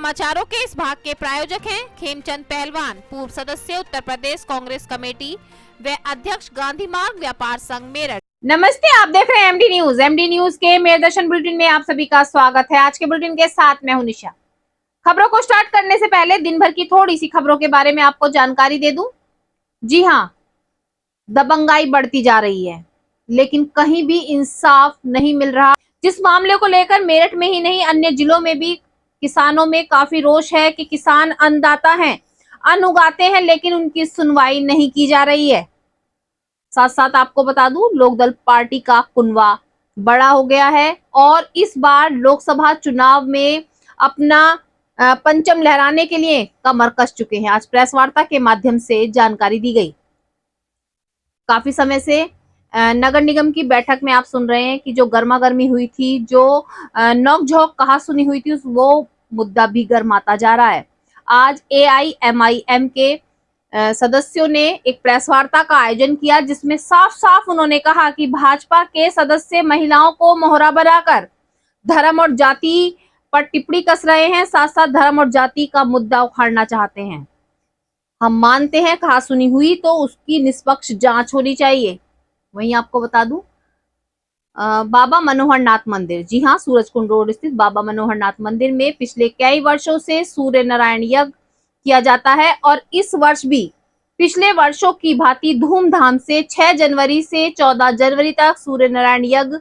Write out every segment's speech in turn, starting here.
समाचारों के इस भाग के प्रायोजक हैं खेमचंद पहलवान, पूर्व सदस्य उत्तर प्रदेश कांग्रेस कमेटी व अध्यक्ष गांधी मार्ग व्यापार संघ मेरठ। नमस्ते, आप देख रहे हैं एमडी न्यूज। एमडी न्यूज के मेरदर्शन बुलेटिन में आप सभी का स्वागत है। आज के बुलेटिन के साथ मैं हूं निशा। खबरों को स्टार्ट करने से पहले दिन भर की थोड़ी सी खबरों के बारे में आपको जानकारी दे दूं। जी हां, दबंगाई बढ़ती जा रही है, लेकिन कहीं भी इंसाफ नहीं मिल रहा। जिस मामले को लेकर मेरठ में ही नहीं अन्य जिलों में भी किसानों में काफी रोष है कि किसान अन्नदाता हैं, अन्न उगाते हैं, लेकिन उनकी सुनवाई नहीं की जा रही है। साथ साथ आपको बता दूं, लोकदल पार्टी का कुनवा बड़ा हो गया है और इस बार लोकसभा चुनाव में अपना पंचम लहराने के लिए कमर कस चुके हैं। आज प्रेस वार्ता के माध्यम से जानकारी दी गई। काफी समय से नगर निगम की बैठक में आप सुन रहे हैं कि जो गर्मा गर्मी हुई थी, जो नोकझोंक कहा सुनी हुई थी, वो मुद्दा भी गर्माता जा रहा है। आज AIMIM के सदस्यों ने एक प्रेस वार्ता का आयोजन किया, जिसमें साफ साफ उन्होंने कहा कि भाजपा के सदस्य महिलाओं को मोहरा बनाकर धर्म और जाति पर टिप्पणी कस रहे हैं, साथ साथ धर्म और जाति का मुद्दा उखाड़ना चाहते हैं। हम मानते हैं कहासुनी हुई तो उसकी निष्पक्ष जांच होनी चाहिए। वहीं आपको बता दूं, बाबा मनोहर नाथ मंदिर, जी हाँ, सूरजकुंड रोड स्थित बाबा मनोहर नाथ मंदिर में पिछले कई वर्षों से सूर्य नारायण यज्ञ किया जाता है और इस वर्ष भी पिछले वर्षों की भांति धूमधाम से 6 जनवरी से 14 जनवरी तक सूर्य नारायण यज्ञ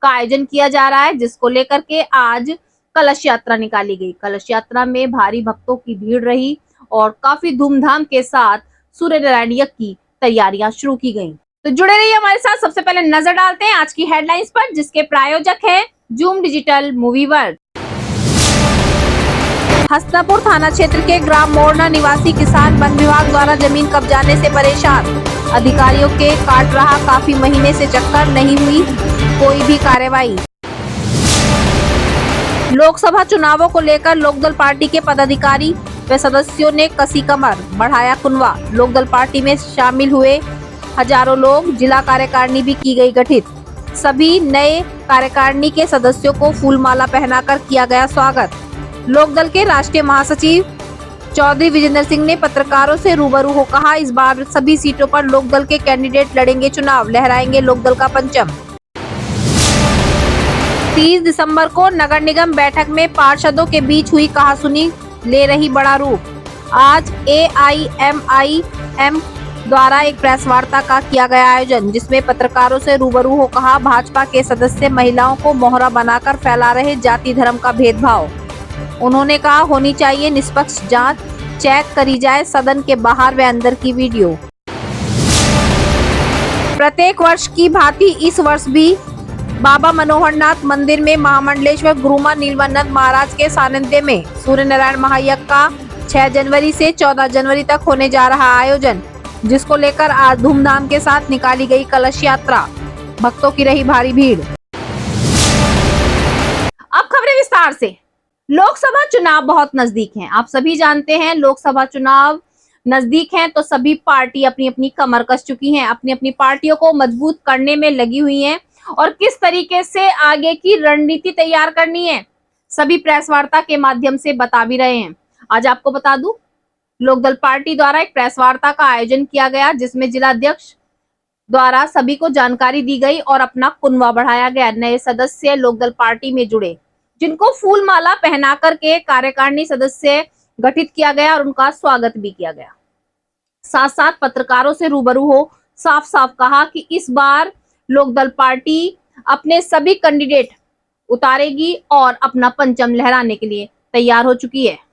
का आयोजन किया जा रहा है, जिसको लेकर के आज कलश यात्रा निकाली गई। कलश यात्रा में भारी भक्तों की भीड़ रही और काफी धूमधाम के साथ सूर्य नारायण यज्ञ की तैयारियां शुरू की गई। तो जुड़े रहिए हमारे साथ। सबसे पहले नजर डालते हैं आज की हेडलाइंस पर, जिसके प्रायोजक हैं zoom digital movie world. Hasanapur थाना क्षेत्र के ग्राम मोरना निवासी किसान वन विभाग द्वारा जमीन कब्जाने से परेशान, अधिकारियों के काट रहा काफी महीने से चक्कर, नहीं हुई कोई भी कार्रवाई। लोकसभा चुनावों को लेकर लोकदल पार्टी के पदाधिकारी व सदस्यों ने कसी कमर, बढ़ाया कुनवा। लोकदल पार्टी में शामिल हुए हजारों लोग, जिला कार्यकारिणी भी की गई गठित। सभी नए कार्यकारिणी के सदस्यों को फूलमाला पहनाकर किया गया स्वागत। लोकदल के राष्ट्रीय महासचिव चौधरी विजेंद्र सिंह ने पत्रकारों से रूबरू हो कहा, इस बार सभी सीटों पर लोकदल के कैंडिडेट लड़ेंगे चुनाव, लहराएंगे लोकदल का परचम। 30 दिसंबर को नगर निगम बैठक में पार्षदों के बीच हुई कहासुनी ले रही बड़ा रूप। आज AIMIM द्वारा एक प्रेस वार्ता का किया गया आयोजन, जिसमें पत्रकारों से रूबरू हो कहा, भाजपा के सदस्य महिलाओं को मोहरा बनाकर फैला रहे जाति धर्म का भेदभाव। उन्होंने कहा, होनी चाहिए निष्पक्ष जांच, चेक करी जाए सदन के बाहर व अंदर की वीडियो। प्रत्येक वर्ष की भांति इस वर्ष भी बाबा मनोहर नाथ मंदिर में महामंडलेश्वर गुरुमा नीलवन्नद महाराज के सानिध्य में सूर्य नारायण महायज्ञ का 6 जनवरी से 14 जनवरी तक होने जा रहा आयोजन, जिसको लेकर आज धूमधाम के साथ निकाली गई कलश यात्रा। भक्तों की रही भारी भीड़। अब खबरें विस्तार से। लोकसभा चुनाव बहुत नजदीक हैं। आप सभी जानते हैं लोकसभा चुनाव नजदीक हैं तो सभी पार्टी अपनी अपनी कमर कस चुकी हैं, अपनी अपनी पार्टियों को मजबूत करने में लगी हुई हैं और किस तरीके से आगे की रणनीति तैयार करनी है, सभी प्रेस वार्ता के माध्यम से बता भी रहे हैं। आज आपको बता दूं, लोकदल पार्टी द्वारा एक प्रेस वार्ता का आयोजन किया गया, जिसमें जिलाध्यक्ष द्वारा सभी को जानकारी दी गई और अपना कुनवा बढ़ाया गया। नए सदस्य लोकदल पार्टी में जुड़े, जिनको फूल माला पहना करके कार्यकारिणी सदस्य गठित किया गया और उनका स्वागत भी किया गया। साथ साथ पत्रकारों से रूबरू हो साफ साफ कहा कि इस बार लोकदल पार्टी अपने सभी कैंडिडेट उतारेगी और अपना पंचम लहराने के लिए तैयार हो चुकी है।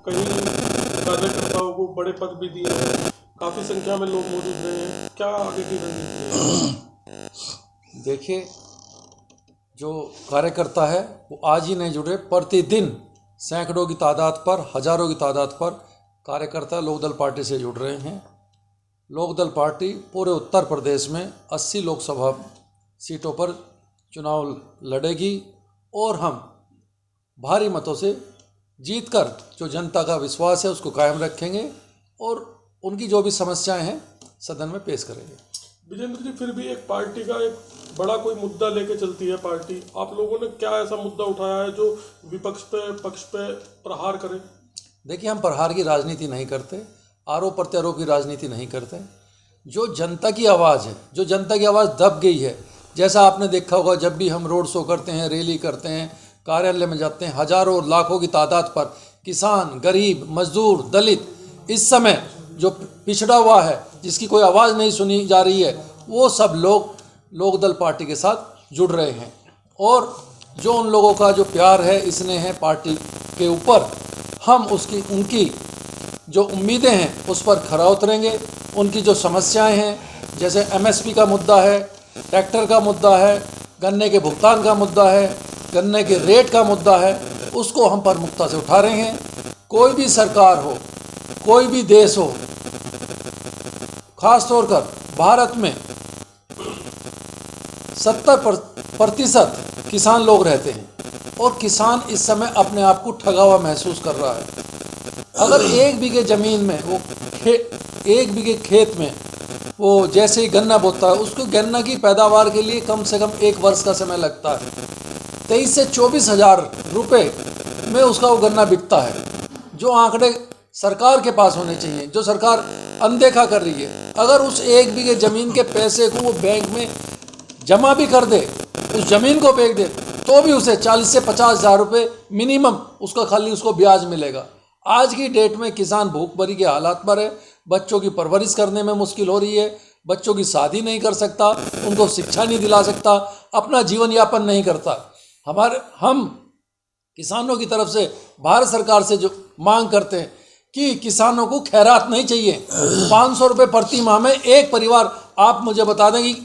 कई कार्यकर्ताओं को बड़े पद भी दिए हैं, काफ़ी संख्या में लोग मौजूद रहे हैं, क्या आगे की रणनीति है? देखिए, जो कार्यकर्ता है वो आज ही नहीं जुड़े, प्रतिदिन सैकड़ों की तादाद पर, हजारों की तादाद पर कार्यकर्ता लोकदल पार्टी से जुड़ रहे हैं। लोकदल पार्टी पूरे उत्तर प्रदेश में 80 लोकसभा सीटों पर चुनाव लड़ेगी और हम भारी मतों से जीतकर जो जनता का विश्वास है उसको कायम रखेंगे और उनकी जो भी समस्याएं हैं सदन में पेश करेंगे। विजेंद्र जी, फिर भी एक पार्टी का एक बड़ा कोई मुद्दा लेके चलती है पार्टी, आप लोगों ने क्या ऐसा मुद्दा उठाया है जो विपक्ष पे पक्ष पे प्रहार करे? देखिए, हम प्रहार की राजनीति नहीं करते, आरोप प्रत्यारोप की राजनीति नहीं करते। जो जनता की आवाज़ है, जो जनता की आवाज़ दब गई है, जैसा आपने देखा होगा जब भी हम रोड शो करते हैं, रैली करते हैं, कार्यालय में जाते हैं, हजारों लाखों की तादाद पर किसान, गरीब, मजदूर, दलित, इस समय जो पिछड़ा हुआ है, जिसकी कोई आवाज़ नहीं सुनी जा रही है, वो सब लोग लोकदल पार्टी के साथ जुड़ रहे हैं। और जो उन लोगों का जो प्यार है, स्नेह है पार्टी के ऊपर, हम उनकी जो उम्मीदें हैं उस पर खरा उतरेंगे। उनकी जो समस्याएं हैं, जैसे MSP का मुद्दा है, ट्रैक्टर का मुद्दा है, गन्ने के भुगतान का मुद्दा है, गन्ने के रेट का मुद्दा है, उसको हम प्रमुखता से उठा रहे हैं। कोई भी सरकार हो, कोई भी देश हो, खास तौर कर भारत में 70% किसान लोग रहते हैं और किसान इस समय अपने आप को ठगा हुआ महसूस कर रहा है। अगर 1 बीघे ज़मीन में वो 1 बीघे खेत में वो जैसे ही गन्ना बोता है, उसको गन्ना की पैदावार के लिए कम से कम 1 वर्ष का समय लगता है। 23 से 24 हज़ार रुपये में उसका वो गन्ना बिकता है। जो आंकड़े सरकार के पास होने चाहिए, जो सरकार अनदेखा कर रही है। अगर उस 1 बीघे ज़मीन के पैसे को वो बैंक में जमा भी कर दे, उस ज़मीन को बेच दे, तो भी उसे 40 से 50 हज़ार रुपये मिनिमम उसका खाली उसको ब्याज मिलेगा। आज की डेट में किसान भूखमरी के हालात पर है, बच्चों की परवरिश करने में मुश्किल हो रही है, बच्चों की शादी नहीं कर सकता, उनको शिक्षा नहीं दिला सकता, अपना जीवन यापन नहीं करता। हम किसानों की तरफ से भारत सरकार से जो मांग करते हैं कि किसानों को खैरात नहीं चाहिए। 500 रुपये प्रति माह में एक परिवार, आप मुझे बता दें कि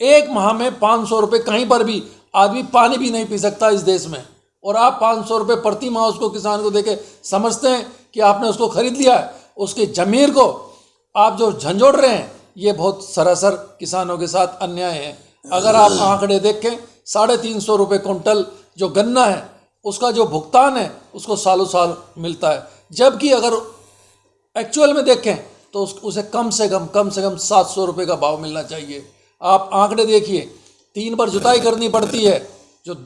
एक माह में 500 रुपये कहीं पर भी आदमी पानी भी नहीं पी सकता इस देश में, और आप 500 रुपये प्रति माह उसको किसान को देके समझते हैं कि आपने उसको खरीद लिया है। उसकी ज़मीर को आप जो झंझोड़ रहे हैं, ये बहुत सरासर किसानों के साथ अन्याय है। अगर आप आंकड़े देखें, 350 रुपये कुंटल जो गन्ना है उसका जो भुगतान है उसको सालों साल मिलता है, जबकि अगर एक्चुअल में देखें तो उसे कम से कम 700 रुपये का भाव मिलना चाहिए। आप आंकड़े देखिए, 3 बार जुताई करनी पड़ती है। जो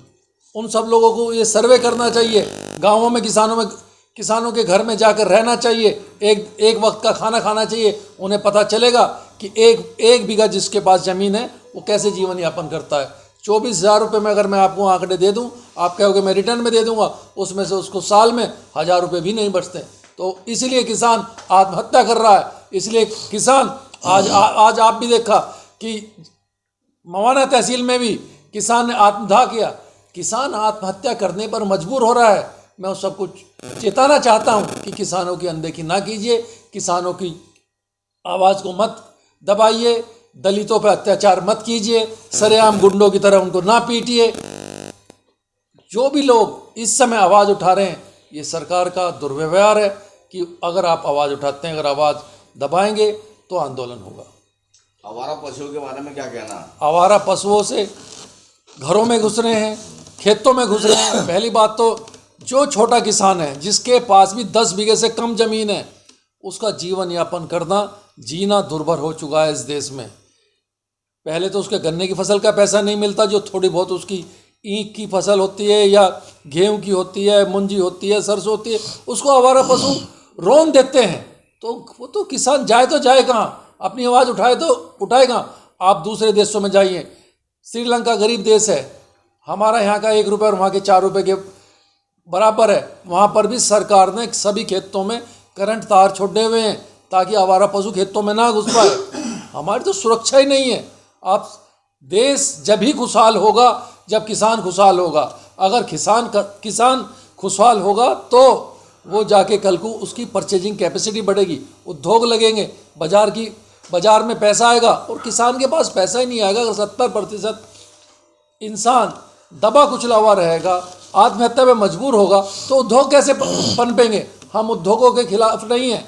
उन सब लोगों को ये सर्वे करना चाहिए, गाँवों में किसानों के घर में जाकर रहना चाहिए, एक वक्त का खाना खाना चाहिए। उन्हें पता चलेगा कि एक बीघा जिसके पास ज़मीन है वो कैसे जीवन यापन करता है। 24,000 रुपये में अगर मैं आपको आंकड़े दे दूं, आप कहोगे मैं रिटर्न में दे दूंगा, उसमें से उसको साल में 1,000 रुपये भी नहीं बचते। तो इसलिए किसान आत्महत्या कर रहा है। इसलिए किसान आज आप भी देखा कि मवाना तहसील में भी किसान ने आत्मदाह किया। किसान आत्महत्या करने पर मजबूर हो रहा है। मैं उस सबको चेताना चाहता हूं कि किसानों की अनदेखी ना कीजिए, किसानों की आवाज़ को मत दबाइए, दलितों पर अत्याचार मत कीजिए, सरेआम गुंडों की तरह उनको ना पीटिए। जो भी लोग इस समय आवाज़ उठा रहे हैं, ये सरकार का दुर्व्यवहार है कि अगर आप आवाज़ उठाते हैं, अगर आवाज़ दबाएंगे तो आंदोलन होगा। आवारा पशुओं के बारे में क्या कहना? आवारा पशुओं से घरों में घुस रहे हैं, खेतों में घुस रहे हैं। पहली बात तो जो छोटा किसान है, जिसके पास भी 10 बीघे से कम ज़मीन है, उसका जीवन यापन करना, जीना दुर्भर हो चुका है इस देश में। पहले तो उसके गन्ने की फसल का पैसा नहीं मिलता, जो थोड़ी बहुत उसकी ईख की फसल होती है या गेहूं की होती है, मुंजी होती है, सरसों होती है, उसको आवारा पशु रोन देते हैं। तो वो तो किसान जाए तो जाए कहाँ, अपनी आवाज़ उठाए तो उठाएगा। आप दूसरे देशों में जाइए, श्रीलंका गरीब देश है, हमारा यहाँ का 1 रुपये और वहाँ के 4 रुपये के बराबर है। वहाँ पर भी सरकार ने सभी खेतों में करंट तार छोड़े हुए हैं ताकि आवारा पशु खेतों में ना घुस पाए। हमारी तो सुरक्षा ही नहीं है। आप देश जब ही खुशहाल होगा जब किसान खुशहाल होगा। अगर किसान खुशहाल होगा तो वो जाके कल को उसकी परचेजिंग कैपेसिटी बढ़ेगी, उद्योग लगेंगे, बाजार में पैसा आएगा। और किसान के पास पैसा ही नहीं आएगा अगर 70% इंसान दबा कुचला हुआ रहेगा, आत्महत्या में मजबूर होगा, तो उद्योग कैसे पनपेंगे। हम उद्योगों के खिलाफ नहीं हैं।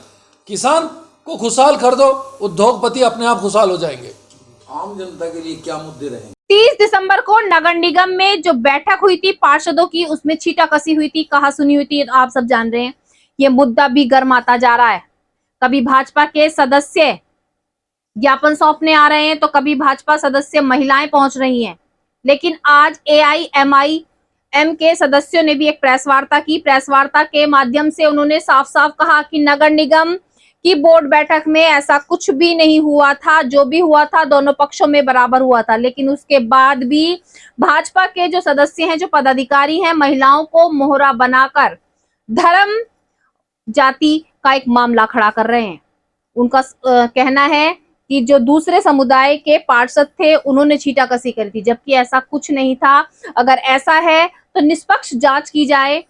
किसान को खुशहाल कर दो, उद्योगपति अपने आप खुशहाल हो जाएंगे। आम जनता के लिए क्या मुद्दे रहेंगे? 30 दिसंबर को नगर निगम में जो बैठक हुई थी पार्षदों की, उसमें छींटाकसी हुई थी, कहा सुनी हुई थी, आप सब जान रहे हैं। ये मुद्दा भी गर्माता जा रहा है। कभी भाजपा के सदस्य ज्ञापन सौंपने आ रहे हैं तो कभी भाजपा सदस्य महिलाएं पहुंच रही हैं। लेकिन आज AIMIM के सदस्यों ने भी एक प्रेस वार्ता की। प्रेस वार्ता के माध्यम से उन्होंने साफ साफ कहा कि नगर निगम की बोर्ड बैठक में ऐसा कुछ भी नहीं हुआ था। जो भी हुआ था दोनों पक्षों में बराबर हुआ था। लेकिन उसके बाद भी भाजपा के जो सदस्य हैं, जो पदाधिकारी हैं, महिलाओं को मोहरा बनाकर धर्म जाति का एक मामला खड़ा कर रहे हैं। उनका कहना है कि जो दूसरे समुदाय के पार्षद थे उन्होंने छींटाकसी करी थी, जबकि ऐसा कुछ नहीं था। अगर ऐसा है तो निष्पक्ष जांच की जाए।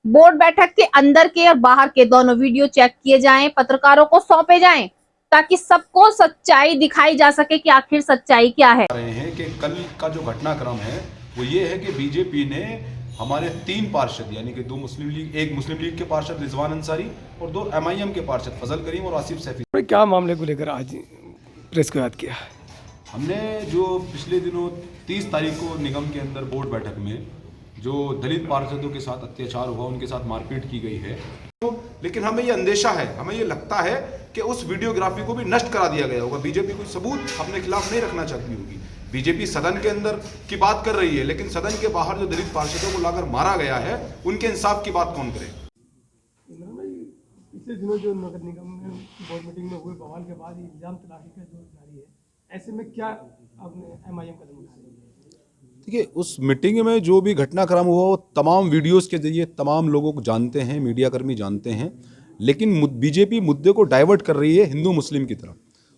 बोर्ड बैठक के अंदर के और बाहर के दोनों वीडियो चेक किए जाएं, पत्रकारों को सौंपे जाएं, ताकि सबको सच्चाई दिखाई जा सके कि आखिर सच्चाई क्या है। रहे हैं कि कल का जो घटनाक्रम है वो ये है कि बीजेपी ने हमारे 3 पार्षद यानी कि 2 मुस्लिम लीग, एक मुस्लिम लीग के पार्षद रिजवान अंसारी और 2 MIM के पार्षद फजल करीम और आसिफ सैफी। क्या मामले को लेकर आज प्रेस को याद किया? हमने जो पिछले दिनों 30 तारीख को निगम के अंदर बोर्ड बैठक में जो दलित पार्षदों के साथ अत्याचार हुआ, उनके साथ मारपीट की गई है, लेकिन हमें ये अंदेशा है, हमें ये लगता है कि उस वीडियोग्राफी को भी नष्ट करा दिया गया होगा। बीजेपी कोई सबूत अपने खिलाफ नहीं रखना चाहती होगी। बीजेपी सदन के अंदर की बात कर रही है, लेकिन सदन के बाहर जो दलित पार्षदों को लाकर मारा गया है, उनके इंसाफ की बात कौन करे? पिछले दिनों जो नगर निगम में बोर्ड मीटिंग में हुए बवाल के बाद इल्जाम तलाशी का जो जारी है, ऐसे में क्या आपने MIM कदम उठा रही है? देखिए, उस मीटिंग में जो भी घटनाक्रम हुआ वो तमाम वीडियोस के जरिए तमाम लोगों को जानते हैं, मीडियाकर्मी जानते हैं, लेकिन बीजेपी मुद्दे को डाइवर्ट कर रही है हिंदू मुस्लिम की तरफ।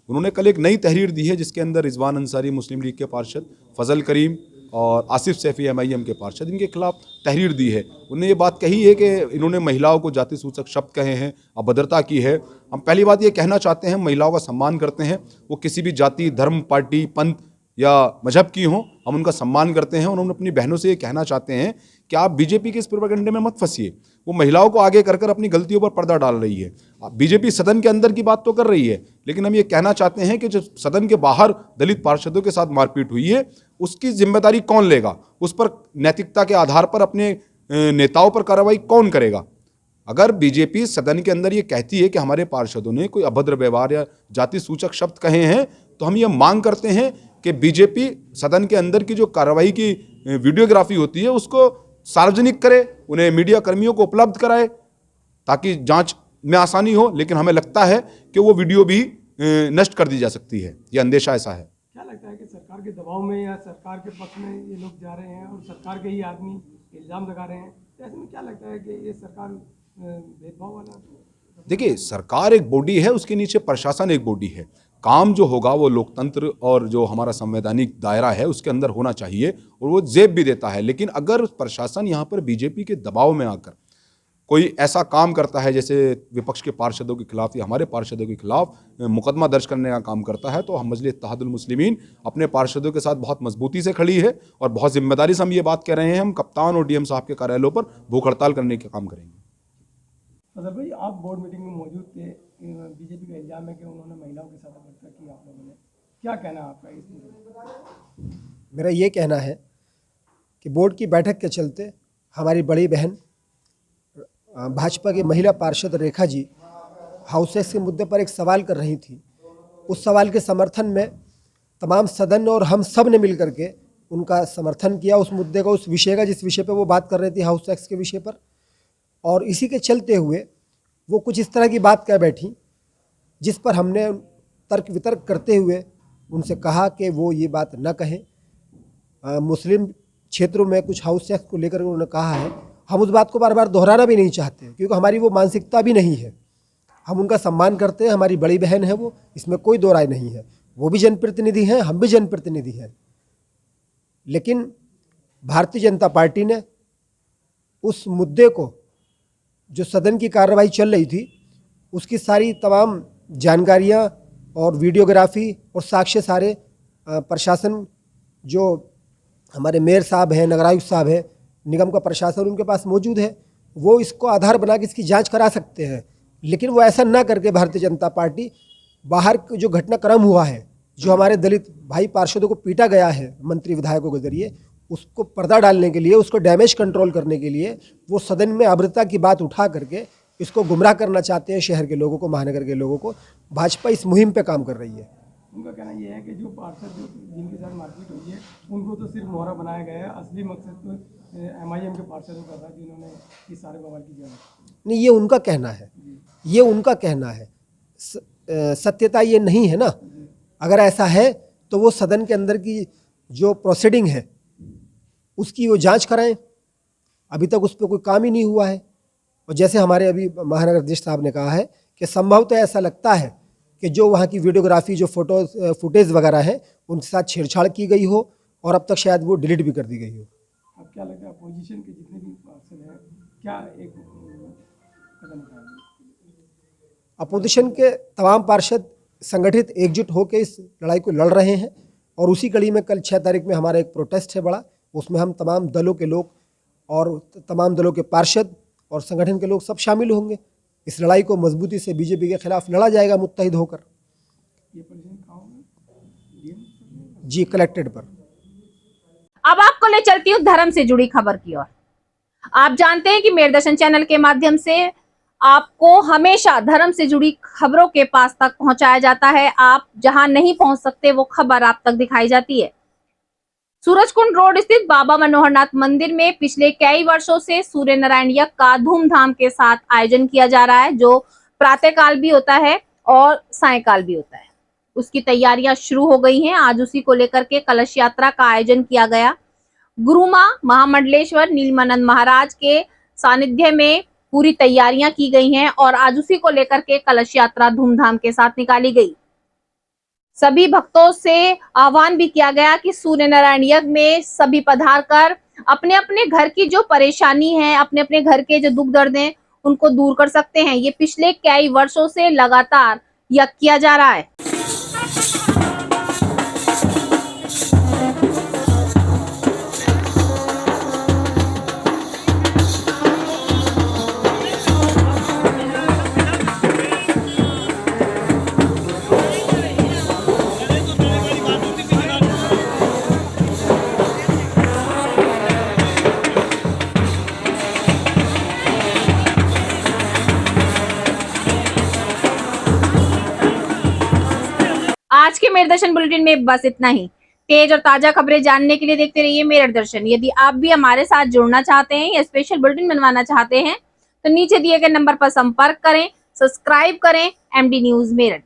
उन्होंने कल एक नई तहरीर दी है जिसके अंदर रिजवान अंसारी मुस्लिम लीग के पार्षद, फजल करीम और आसिफ सैफी MIM के पार्षद, इनके खिलाफ तहरीर दी है। उन्होंने ये बात कही है कि इन्होंने महिलाओं को जाति सूचक शब्द कहे हैं, अभद्रता की है। हम पहली बात ये कहना चाहते हैं, महिलाओं का सम्मान करते हैं, वो किसी भी जाति, धर्म, पार्टी, पंथ या मजहब की हों, हम उनका सम्मान करते हैं। उन्होंने अपनी बहनों से ये कहना चाहते हैं कि आप बीजेपी के इस प्रोपेगेंडे में मत फंसिए। वो महिलाओं को आगे कर अपनी गलतियों पर पर्दा डाल रही है। बीजेपी सदन के अंदर की बात तो कर रही है, लेकिन हम ये कहना चाहते हैं कि जो सदन के बाहर दलित पार्षदों के साथ मारपीट हुई है, उसकी जिम्मेदारी कौन लेगा? उस पर नैतिकता के आधार पर अपने नेताओं पर कार्रवाई कौन करेगा? अगर बीजेपी सदन के अंदर ये कहती है कि हमारे पार्षदों ने कोई अभद्र व्यवहार या जाति सूचक शब्द कहे हैं, तो हम ये मांग करते हैं कि बीजेपी सदन के अंदर की जो कार्रवाई की वीडियोग्राफी होती है उसको सार्वजनिक करे, उन्हें मीडिया कर्मियों को उपलब्ध कराए ताकि जांच में आसानी हो। लेकिन हमें लगता है कि वो वीडियो भी नष्ट कर दी जा सकती है, ये अंदेशा ऐसा है। क्या लगता है कि सरकार के दबाव में या सरकार के पक्ष में ये लोग जा रहे हैं और सरकार के ही आदमी इल्जाम लगा रहे हैं? ऐसे में क्या लगता है कि ये सरकार भेदभाव वाला? देखिए, सरकार एक बॉडी है, उसके नीचे प्रशासन एक बॉडी है। काम जो होगा वो लोकतंत्र और जो हमारा संवैधानिक दायरा है उसके अंदर होना चाहिए, और वो जेब भी देता है। लेकिन अगर प्रशासन यहाँ पर बीजेपी के दबाव में आकर कोई ऐसा काम करता है, जैसे विपक्ष के पार्षदों के खिलाफ या हमारे पार्षदों के खिलाफ मुकदमा दर्ज करने का काम करता है, तो हम मजलिस इत्तेहादुल मुस्लिमीन अपने पार्षदों के साथ बहुत मजबूती से खड़ी है और बहुत जिम्मेदारी से हम ये बात कह रहे हैं। हम कप्तान और DM साहब के कार्यालयों पर भूख हड़ताल करने का काम करेंगे। फजल भाई, आप बोर्ड मीटिंग में मौजूद थे, बीजेपी का इल्जाम है कि उन्होंने महिलाओं के साथ अभद्रता की आप लोगों ने, क्या कहना है आपका इस? मेरा ये कहना है कि बोर्ड की बैठक के चलते हमारी बड़ी बहन भाजपा की महिला पार्षद रेखा जी हाउसेस के मुद्दे पर एक सवाल कर रही थी। उस सवाल के समर्थन में तमाम सदन और हम सब ने मिल करके उनका समर्थन किया, उस मुद्दे का, उस विषय का जिस विषय पे वो बात कर रही थी, हाउस टैक्स के विषय पर। और इसी के चलते हुए वो कुछ इस तरह की बात कह बैठी जिस पर हमने तर्क वितर्क करते हुए उनसे कहा कि वो ये बात न कहें। मुस्लिम क्षेत्रों में कुछ हाउस टैक्स को लेकर उन्होंने कहा है, हम उस बात को बार बार दोहराना भी नहीं चाहते क्योंकि हमारी वो मानसिकता भी नहीं है। हम उनका सम्मान करते हैं, हमारी बड़ी बहन है वो, इसमें कोई दो राय नहीं है। वो भी जनप्रतिनिधि हैं, हम भी जनप्रतिनिधि हैं। लेकिन भारतीय जनता पार्टी ने उस मुद्दे को जो सदन की कार्रवाई चल रही थी उसकी सारी तमाम जानकारियां और वीडियोग्राफी और साक्ष्य सारे प्रशासन, जो हमारे मेयर साहब हैं, नगरायुक्त साहब हैं, निगम का प्रशासन उनके पास मौजूद है। वो इसको आधार बना के इसकी जांच करा सकते हैं, लेकिन वो ऐसा ना करके भारतीय जनता पार्टी बाहर जो घटनाक्रम हुआ है, जो हमारे दलित भाई पार्षदों को पीटा गया है मंत्री विधायकों के जरिए, उसको पर्दा डालने के लिए, उसको डैमेज कंट्रोल करने के लिए वो सदन में अभद्रता की बात उठा करके इसको गुमराह करना चाहते हैं शहर के लोगों को, महानगर के लोगों को। भाजपा इस मुहिम पे काम कर रही है। उनका कहना यह है कि जो पार्षद जिनके साथ मारपीट हुई है उनको तो सिर्फ मोहरा बनाया गया है, असली मकसद तो MIM के पार्षदों का था जिन्होंने इस सारे बवाल की जांच। नहीं, ये उनका कहना है, ये उनका कहना है, सत्यता ये नहीं है ना। अगर ऐसा है तो वो सदन के अंदर की जो प्रोसीडिंग है उसकी वो जांच कराएं। अभी तक उस पर कोई काम ही नहीं हुआ है। और जैसे हमारे अभी महानगर अध्यक्ष साहब ने कहा है कि संभवतः ऐसा लगता है कि जो वहाँ की वीडियोग्राफी, जो फुटेज वगैरह है, उनके साथ छेड़छाड़ की गई हो और अब तक शायद वो डिलीट भी कर दी गई हो। अब क्या लगता है अपोजिशन के जितने भी पार्षद हैं क्या एक कदम उठाएंगे? अपोजिशन के तमाम पार्षद संगठित एकजुट होकर इस लड़ाई को लड़ रहे हैं और उसी कड़ी में कल 6 तारीख में हमारा एक प्रोटेस्ट है बड़ा, उसमें हम तमाम दलों के लोग और तमाम दलों के पार्षद और संगठन के लोग सब शामिल होंगे। इस लड़ाई को मजबूती से बीजेपी के खिलाफ लड़ा जाएगा मुत्तहिद होकर। ये पोजीशन कहाँ होगा? जी, कलेक्टेड पर। अब आपको ले चलती हूँ धर्म से जुड़ी खबर की ओर। आप जानते हैं कि मेरदर्शन चैनल के माध्यम से आपको हमेशा धर्म से जुड़ी खबरों के पास तक पहुंचाया जाता है। आप जहां नहीं पहुंच सकते वो खबर आप तक दिखाई जाती है। सूरजकुंड रोड स्थित बाबा मनोहरनाथ मंदिर में पिछले कई वर्षों से सूर्य नारायण यज्ञ का धूमधाम के साथ आयोजन किया जा रहा है, जो प्रातःकाल भी होता है और सायंकाल भी होता है। उसकी तैयारियां शुरू हो गई हैं। आज उसी को लेकर के कलश यात्रा का आयोजन किया गया। गुरुमा महामंडलेश्वर नीलमानंद महाराज के सानिध्य में पूरी तैयारियां की गई हैं और आज उसी को लेकर के कलश यात्रा धूमधाम के साथ निकाली गई। सभी भक्तों से आह्वान भी किया गया कि सूर्य नारायण यज्ञ में सभी पधार कर अपने अपने घर की जो परेशानी है, अपने अपने घर के जो दुख दर्द हैं, उनको दूर कर सकते हैं। ये पिछले कई वर्षों से लगातार यज्ञ किया जा रहा है। आज के मेरदर्शन बुलेटिन में बस इतना ही। तेज और ताजा खबरें जानने के लिए देखते रहिए मेरदर्शन। यदि आप भी हमारे साथ जुड़ना चाहते हैं या स्पेशल बुलेटिन बनवाना चाहते हैं तो नीचे दिए गए नंबर पर संपर्क करें, सब्सक्राइब करें MD न्यूज मेरठ।